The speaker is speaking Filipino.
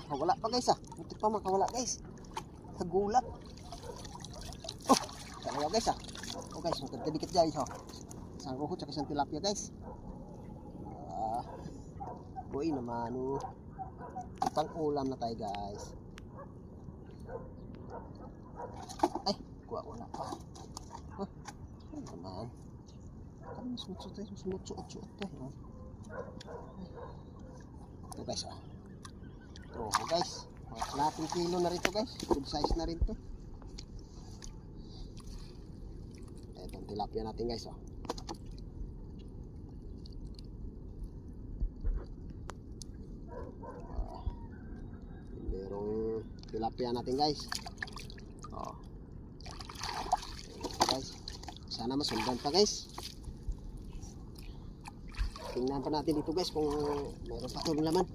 Wala pa guys ah. Buti pa makawala guys. Nagulat. Oh, talaga guys ah. Oh guys, magkadikit guys oh. Isang ruhot at isang tilapia guys. Boy naman oh. Pang ulam na tayo guys. Ay, wala pa. Huh? Ano naman? Kami masumutso tayo. Masumutso tayo. Ito guys ah. Ito guys. Mga kalating kilo na rin ito guys. Good size na rin ito. Itong tilapia natin guys oh. Merong tilapia natin guys. Oh. Guys, sana masundan pa guys. Tingnan pa natin dito guys kung mayroon pa itong laman.